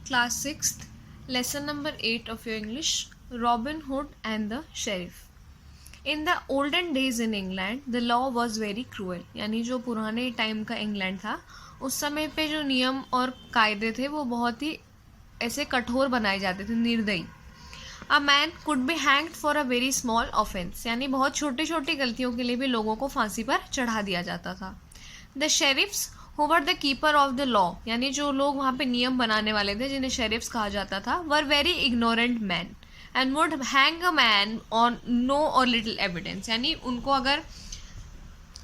Class 6th, lesson number 8 of your English, Robin Hood and the Sheriff. In the olden days in England, the law was very cruel. यानी जो पुराने time का England था उस समय पे जो नियम और कायदे थे वो बहुत ही ऐसे कठोर बनाए जाते थे, निर्दयी. A man could be hanged for a very small offence, यानी बहुत छोटी छोटी गलतियों के लिए भी लोगों को फांसी पर चढ़ा दिया जाता था. The sheriffs who were the keeper of the law, यानी जो लोग वहाँ पे नियम बनाने वाले थे जिन्हें शेरिफ्स कहा जाता था, were very ignorant man and would hang a man on no or little evidence, यानी उनको अगर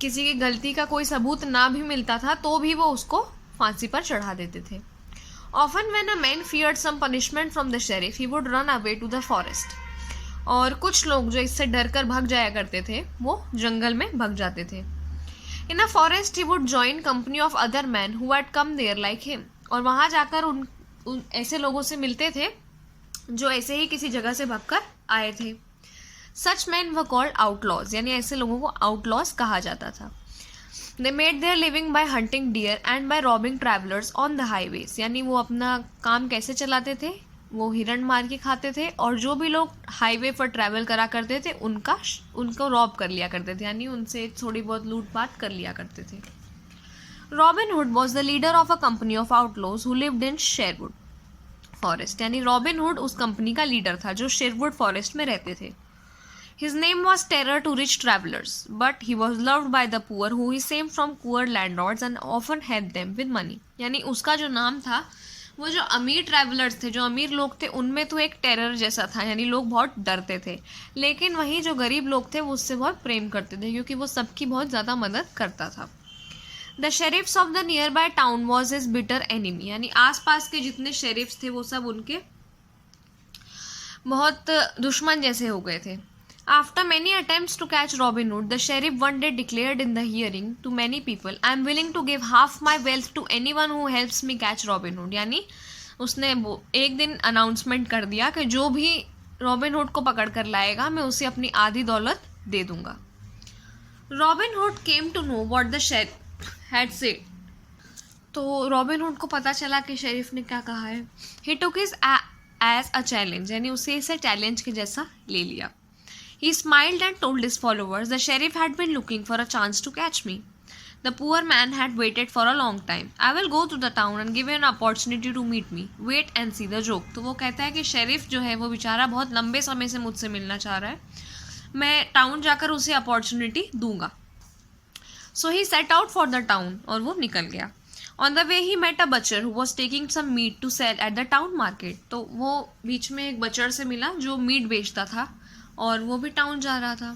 किसी की गलती का कोई सबूत ना भी मिलता था तो भी वो उसको फांसी पर चढ़ा देते थे. Often when a man feared some punishment from the sheriff he would run away to the forest, और कुछ लोग जो इससे डर कर भाग जाया करते थे वो जंगल में भाग जाते थे. In a forest he would join company of other men who had come there like him, और वहाँ जाकर उन ऐसे लोगों से मिलते थे जो ऐसे ही किसी जगह से भागकर आए थे. Such men were called outlaws, यानी ऐसे लोगों को आउटलॉज कहा जाता था. They made their living by hunting deer and by robbing travellers on the highways, यानी वो अपना काम कैसे चलाते थे, वो हिरण मार के खाते थे और जो भी लोग हाईवे पर ट्रैवल करा करते थे उनको रॉब कर लिया करते थे, यानी उनसे थोड़ी बहुत लूटपाट कर लिया करते थे. Robin Hood was the leader of a company of outlaws who lived in Sherwood forest, यानी रॉबिन हुड उस कंपनी का लीडर था जो शेरवुड फॉरेस्ट में रहते थे. His name was terror to rich travelers, but he was loved by the poor who he saved from poor landlords and often helped them with money. यानी उसका जो नाम था वो जो अमीर ट्रैवलर्स थे, जो अमीर लोग थे, उनमें तो एक टेरर जैसा था, यानी लोग बहुत डरते थे. लेकिन वहीं जो गरीब लोग थे वो उससे बहुत प्रेम करते थे क्योंकि वो सबकी बहुत ज़्यादा मदद करता था. The sheriffs of the nearby town was his bitter enemy, यानी आसपास के जितने शेरिफ्स थे वो सब उनके बहुत दुश्मन जैसे हो गए थे. After many attempts to catch Robin Hood, the sheriff one day declared in the hearing to many people, I am willing to give half my wealth to anyone who helps me catch Robin Hood. यानी उसने एक दिन announcement कर दिया कि जो भी robin Hood को पकड़ कर लाएगा मैं उसे अपनी आधी दौलत दे दूंगा. Robin Hood came to know what the sheriff had said, तो रॉबिन हुड को पता चला कि शेरिफ ने क्या कहा है. He took his as a challenge, यानी उसे इसे चैलेंज के जैसा ले लिया. He smiled and told his followers the sheriff had been looking for a chance to catch me. The poor man had waited for a long time. I will go to the town and give you an opportunity to meet me. Wait and see the joke. तो वो कहता है कि sheriff जो है वो बेचारा बहुत लंबे समय से मुझसे मिलना चाह रहा है, मैं टाउन जाकर उसे अपॉर्चुनिटी दूंगा. So he set out for the town, और वो निकल गया. On the way he met a butcher who was taking some meat to sell at the town market. तो वो बीच में एक बचर से मिला जो मीट बेचता था और वो भी टाउन जा रहा था.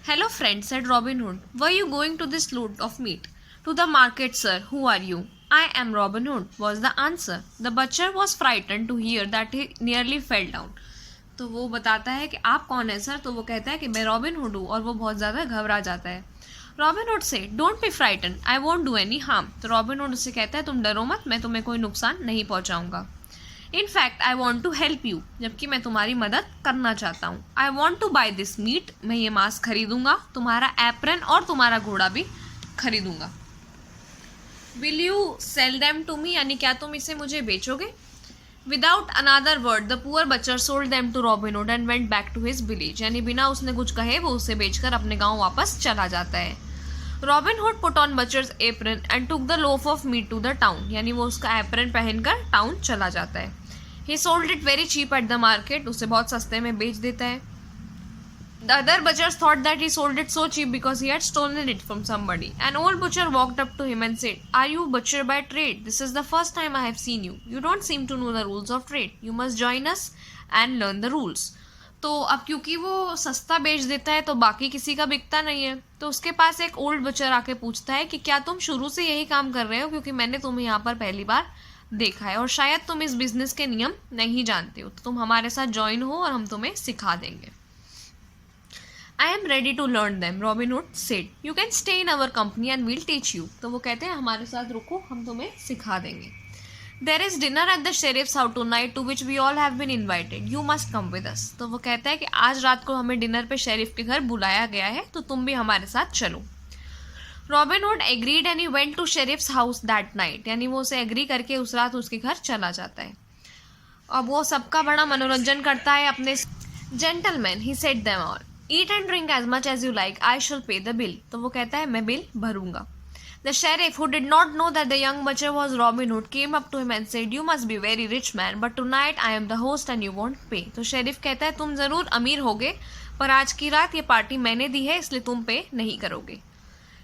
Hello friend, said Robin Hood, were you going to this lot of meat? To the market sir. Who are you? I am Robin Hood was the answer. The butcher was frighten to hear that he nearly fell down. तो वो बताता है कि आप कौन है sir, तो वो कहता है कि मैं रॉबिन हुड हूँ, और वो बहुत ज़्यादा घबरा जाता है. रॉबिन हुड से don't be frighten, I won't do any harm. तो रॉबिन हुड उससे कहता है तुम डरो मत, मैं तुम्हें कोई नुकसान नहीं पहुँचाऊँगा. In fact I want to help you, जबकि मैं तुम्हारी मदद करना चाहता हूँ. I want to buy this meat, मैं ये मांस खरीदूंगा, तुम्हारा एप्रन और तुम्हारा घोड़ा भी खरीदूंगा. Will you sell them to me, यानी क्या तुम इसे मुझे बेचोगे? Without another word the poor butcher sold them to Robin Hood and went back to his village, यानी बिना उसने कुछ कहे वो उसे बेचकर अपने गाँव वापस चला जाता है. Robin Hood put on butcher's apron and took the loaf of meat to the town, यानी वो उसका एप्रन पहनकर टाउन चला जाता है. He sold it very cheap at the market, उसे बहुत सस्ते में बेच देता है. The other butchers thought that he sold it so cheap because he had stolen it from somebody. An old butcher walked up to him and said, are you butcher by trade? This is the first time I have seen you. You don't seem to know the rules of trade. You must join us and learn the rules. तो अब क्योंकि वो सस्ता बेच देता है तो बाकी किसी का बिकता नहीं है, तो उसके पास एक ओल्ड बचर आके पूछता है कि क्या तुम शुरू से यही काम कर रहे हो, क्योंकि मैंने तुम्हें यहाँ पर पहली बार देखा है और शायद तुम इस बिजनेस के नियम नहीं जानते हो, तो तुम हमारे साथ ज्वाइन हो और हम तुम्हें सिखा देंगे. I am ready to learn them, Robin Hood said. You can stay in our company and we'll teach you. तो वो कहते हैं हमारे साथ रुको, हम तुम्हें सिखा देंगे. There is dinner at the sheriff's house tonight to which we all have been invited. You must come with us. तो वो कहता है कि आज रात को हमें डिनर पे शेरिफ के घर बुलाया गया है, तो तुम भी हमारे साथ चलो. Robin Hood agreed and he went to sheriff's house that night, यानी वो उसे एग्री करके उस रात उसके घर चला जाता है. अब वो सबका बड़ा मनोरंजन करता है अपने। Gentleman he said them all, eat and drink as much as you like, I shall pay the bill. तो वो कहता है मैं बिल भरूंगा। The sheriff, who did not know that the young butcher was Robin Hood, came up to him and said, "You must be very rich man, but tonight I am the host and you won't pay." तो sheriff कहता है तुम ज़रूर अमीर होगे, पर आज की रात ये पार्टी मैंने दी है, इसलिए तुम पे नहीं करोगे।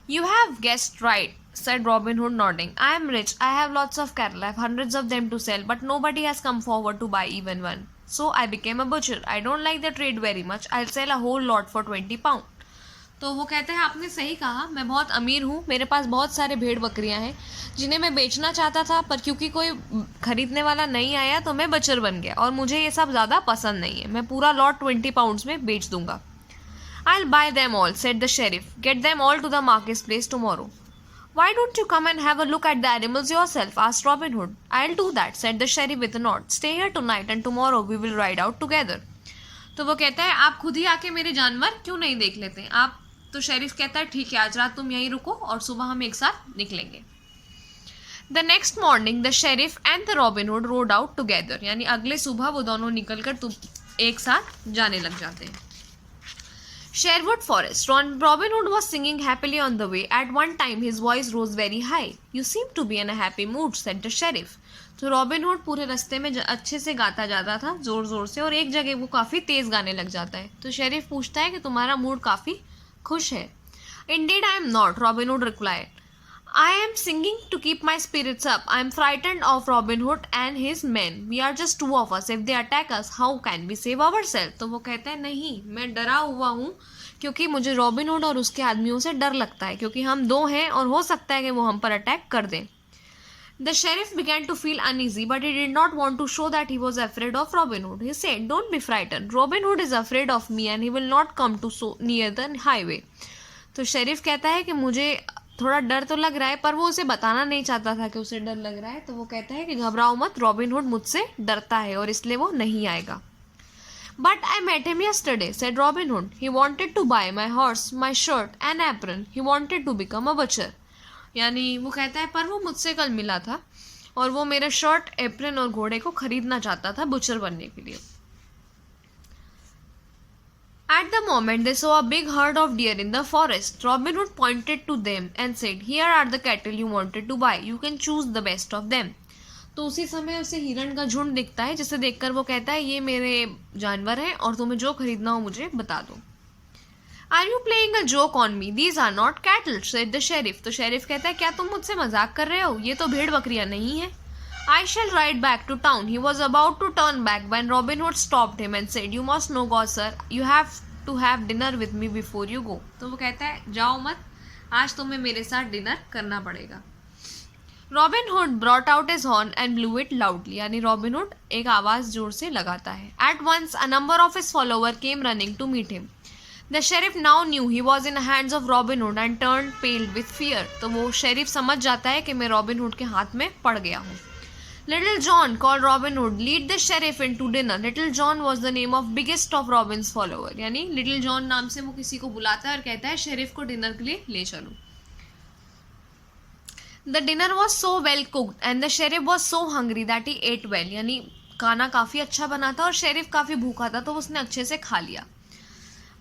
You have guessed right, said Robin Hood, nodding. I am rich. I have lots of cattle. I have hundreds of them to sell, but nobody has come forward to buy even one. So I became a butcher. I don't like the trade very much. I'll sell a whole lot for 20 pounds. तो वो कहते हैं आपने सही कहा, मैं बहुत अमीर हूँ, मेरे पास बहुत सारे भेड़ बकरियाँ हैं जिन्हें मैं बेचना चाहता था, पर क्योंकि कोई खरीदने वाला नहीं आया तो मैं बचर बन गया, और मुझे ये सब ज़्यादा पसंद नहीं है, मैं पूरा लॉट 20 पाउंड्स में बेच दूंगा। I'll buy them all, said the sheriff. Get them all to the marketplace tomorrow. Why don't you come and have a look at the animals yourself? Asked Robin Hood. I'll do that, said the sheriff with a nod. Stay here tonight and tomorrow we will ride out together. तो वो कहता है आप खुद ही आके मेरे जानवर क्यों नहीं देख लेते हैं आप। तो शेरिफ कहता है ठीक है, आज रात तुम यहीं रुको और सुबह हम एक साथ निकलेंगे। The next morning the sheriff and the robin hood road out together, यानी अगले सुबह वो दोनों निकलकर एक साथ जाने लग जाते हैं। Sherwood Forest. Robin Hood was singing happily on the way. At one time his voice rose very high. You seem to be in a happy mood, said the sheriff. तो रॉबिन हुड पूरे रास्ते में अच्छे से गाता जाता था, जोर जोर से, और एक जगह वो काफ़ी तेज़ गाने लग जाता है। तो शेरिफ पूछता है कि तुम्हारा मूड काफ़ी खुश है। Indeed I am not, Robin Hood replied. I am singing to keep my spirits up. I am frightened of Robin Hood and his men. We are just two of us. If they attack us, how can we save ourselves? तो वो कहता है नहीं, मैं डरा हुआ हूँ क्योंकि मुझे रॉबिन हुड और उसके आदमियों से डर लगता है, क्योंकि हम दो हैं और हो सकता है कि वो हम पर अटैक कर दें। The sheriff began to feel uneasy, but he did not want to show that he was afraid of Robin Hood. He said, "Don't be frightened. Robin Hood is afraid of me and he will not come to so near the highway." तो sheriff कहता है कि मुझे थोड़ा डर तो लग रहा है, पर वो उसे बताना नहीं चाहता था कि उसे डर लग रहा है। तो वो कहता है कि घबराओ मत, रॉबिन हुड मुझसे डरता है और इसलिए वो नहीं आएगा। But I met him yesterday, said Robin Hood. He wanted to buy my horse, my shirt and apron. He wanted to become a butcher. यानी वो कहता है पर वो मुझसे कल मिला था और वो मेरे शर्ट, एप्रन और घोड़े को खरीदना चाहता था बुचर बनने के लिए। At the moment they saw a big herd of deer in the forest. Robin Hood pointed to them and said, "Here are the cattle you wanted to buy. You can choose the best of them." तो उसी समय उसे हिरण का झुंड दिखता है, जिसे देखकर वो कहता है ये मेरे जानवर हैं और तुम्हें जो खरीदना हो मुझे बता दो। Are you playing a joke on me? These are not cattle, said the sheriff. तो शेरिफ कहता है क्या तुम मुझसे मजाक कर रहे हो? ये तो भेड़ बकरियां नहीं है। I shall ride back to town. He was about to turn back when Robin Hood stopped him and said, "You must know, God, sir, you have to have dinner with me before you go." तो वो कहता है जाओ मत, आज तुम्हें मेरे साथ डिनर करना पड़ेगा। Robin Hood brought out his horn and blew it loudly. यानी रॉबिन हुड एक आवाज जोर से लगाता है। At once a number of his followers came running to meet him. The sheriff now knew he was in the hands of Robin Hood and turned pale with fear. तो वो sheriff समझ जाता है कि मैं रॉबिन हुड के हाथ में पड़ गया हूँ। Little John called Robin Hood, lead the sheriff into dinner. Little John was the name of biggest of Robin's follower. यानी Little John नाम से वो किसी को बुलाता है और कहता है शेरिफ को डिनर के लिए ले चलो। The dinner was so well cooked and the sheriff was so hungry that he ate well. यानी खाना काफ़ी अच्छा बना था और शेरिफ काफ़ी भूखा था, तो उसने अच्छे से खा लिया।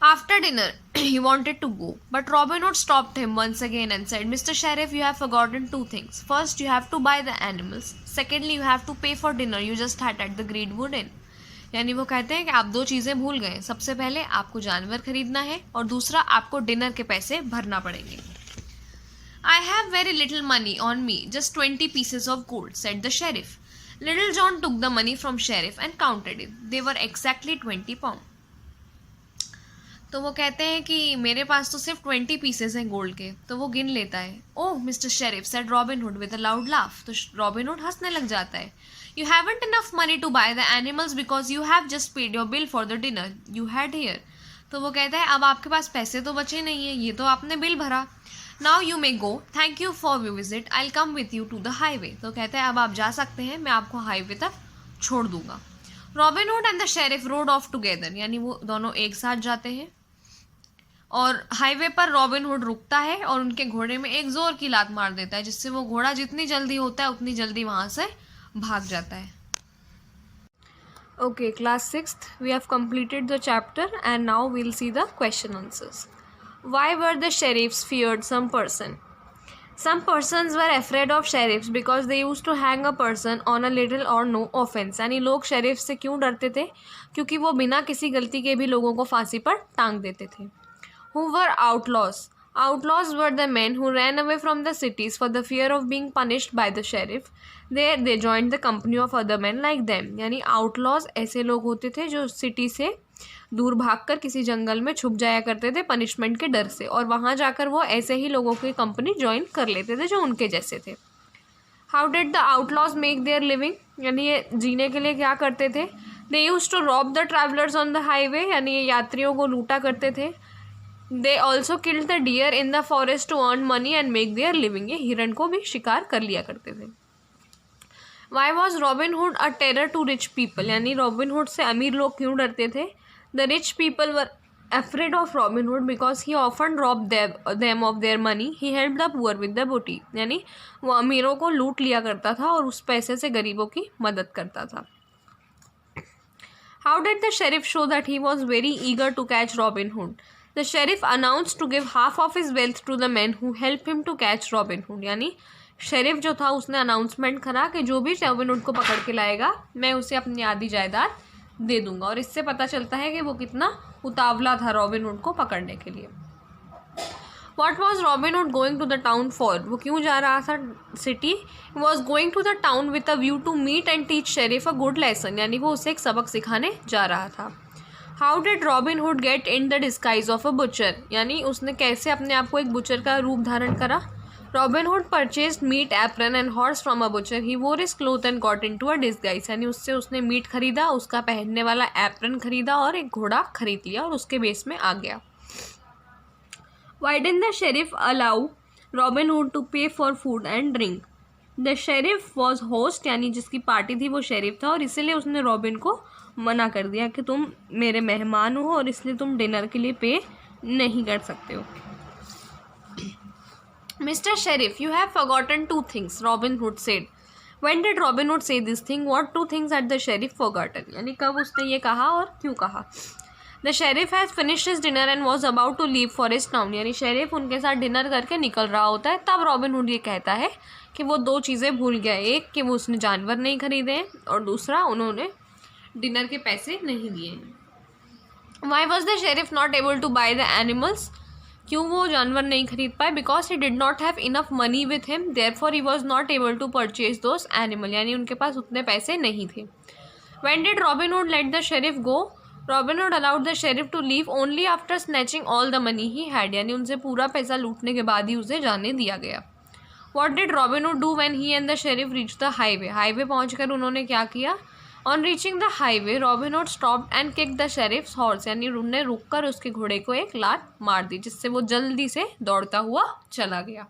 After dinner, he wanted to go, but Robin Hood stopped him once again and said, "Mr. Sheriff, you have forgotten two things. First, you have to buy the animals. Secondly, you have to pay for dinner you just had at the Greenwood Inn." यानी वो कहते हैं कि आप दो चीज़ें भूल गए। सबसे पहले आपको जानवर खरीदना है और दूसरा आपको डिनर के पैसे भरना पड़ेंगे। I have very little money on me, just 20 pieces of gold, said the sheriff. Little John took the money from sheriff and counted it. They were exactly 20 pounds. तो वो कहते हैं कि मेरे पास तो सिर्फ 20 पीसेस हैं गोल्ड के, तो वो गिन लेता है। Oh mister sheriff, said Robin Hood with a loud laugh. तो रॉबिन हुड हंसने लग जाता है। You haven't enough money to buy the animals because you have just paid your bill for the dinner you had here. तो वो कहता है अब आपके पास पैसे तो बचे नहीं है, ये तो आपने बिल भरा। Now you may go, thank you for your visit, I will come with you to the highway. तो कहता है अब आप जा सकते हैं, मैं आपको हाईवे तक छोड़ दूंगा। Robin Hood and the sheriff road of together, यानी वो दोनों एक साथ जाते हैं और हाईवे पर रॉबिन हुड रुकता है और उनके घोड़े में एक जोर की लात मार देता है, जिससे वो घोड़ा जितनी जल्दी होता है उतनी जल्दी वहाँ से भाग जाता है। Okay, class 6th, we have completed the chapter and now we'll see the question answers. Why were the sheriffs feared some person? Some persons were afraid of sheriffs because they used to hang a person on a little or no offense. यानी लोग sheriff से क्यों डरते थे? क्योंकि वो बिना किसी गलती के भी लोगों को फांसी पर टांग देते थे. Who were outlaws? Outlaws were the men who ran away from the cities for the fear of being punished by the sheriff. There they joined the company of other men like them. यानी outlaws ऐसे लोग होते थे जो city से दूर भागकर किसी जंगल में छुप जाया करते थे पनिशमेंट के डर से, और वहाँ जाकर वो ऐसे ही लोगों की कंपनी ज्वाइन कर लेते थे जो उनके जैसे थे. How did the outlaws make their living? यानी ये जीने के लिए क्या करते थे? They use to rob the travellers on the highway, यानी ये यात्रियों को लूटा करते थे. They also killed the deer in the forest to earn money and make their living, ये हिरन को भी शिकार कर लिया करते थे. Why was Robin Hood a terror to rich people? यानी रॉबिन हुड से अमीर लोग क्यों डरते थे? The rich people were afraid of Robin Hood because he often robbed them of their money. He helped the poor with the booty. यानी वो अमीरों को लूट लिया करता था और उस पैसे से गरीबों की मदद करता था. How did the sheriff show that he was very eager to catch Robin Hood? The sheriff announced to give half of his wealth to the men who helped him to catch Robin Hood. यानी sheriff जो था उसने announcement करा कि जो भी robin Hood को पकड़ के लाएगा मैं उसे अपनी आधी जायदाद दे दूंगा, और इससे पता चलता है कि वो कितना उतावला था रॉबिन हुड को पकड़ने के लिए. What was Robin Hood going to the town for? वो क्यों जा रहा था city? He was going to the town with a view to meet and teach sheriff a good lesson. यानी वो उसे एक सबक सिखाने जा रहा था. How did Robin Hood get in the disguise of a butcher? यानी उसने कैसे अपने आप को एक बुचर का रूप धारण करा? Robin Hood purchased meat, apron and horse from a butcher. He wore his clothes and got into a disguise. यानी उससे उसने मीट खरीदा, उसका पहनने वाला एप्रन खरीदा और एक घोड़ा खरीद लिया और उसके बेस में आ गया. Why didn't the sheriff allow Robin Hood to pay for food and drink? The sheriff was host, यानी जिसकी पार्टी थी वो शेरिफ था और इसीलिए उसने रॉबिन को मना कर दिया कि तुम मेरे मेहमान हो और इसलिए तुम डिनर के लिए पे नहीं कर सकते हो. Mr. Sheriff, you have forgotten two things, Robin Hood said. When did Robin Hood say this thing? What two things had the sheriff forgotten? यानी कब उसने ये कहा और क्यों कहा? The sheriff has finished his dinner and was about to leave for his town. यानी sheriff उनके साथ डिनर करके निकल रहा होता है, तब रॉबिन हुड ये कहता है कि वो दो चीज़ें भूल गया. एक कि वो उसने जानवर नहीं खरीदे हैं और दूसरा उन्होंने डिनर के पैसे नहीं दिए हैं. Why was the sheriff not able to buy the animals? क्यों वो जानवर नहीं खरीद पाए? Because he did not have enough money with him, therefore he was not able to purchase those animal. यानी उनके पास उतने पैसे नहीं थे. When did Robin Hood let the sheriff go? Robin Hood allowed the sheriff to leave only after snatching all the money he had. यानी उनसे पूरा पैसा लूटने के बाद ही उसे जाने दिया गया. What did Robin Hood do when he and the sheriff reach the highway? Highway पहुँच कर उन्होंने क्या किया? On reaching the highway Robin Hood stopped and kick the sheriff's horse. यानी उन्होंने रुक कर उसके घोड़े को एक लात मार दी जिससे वो जल्दी से दौड़ता हुआ चला गया.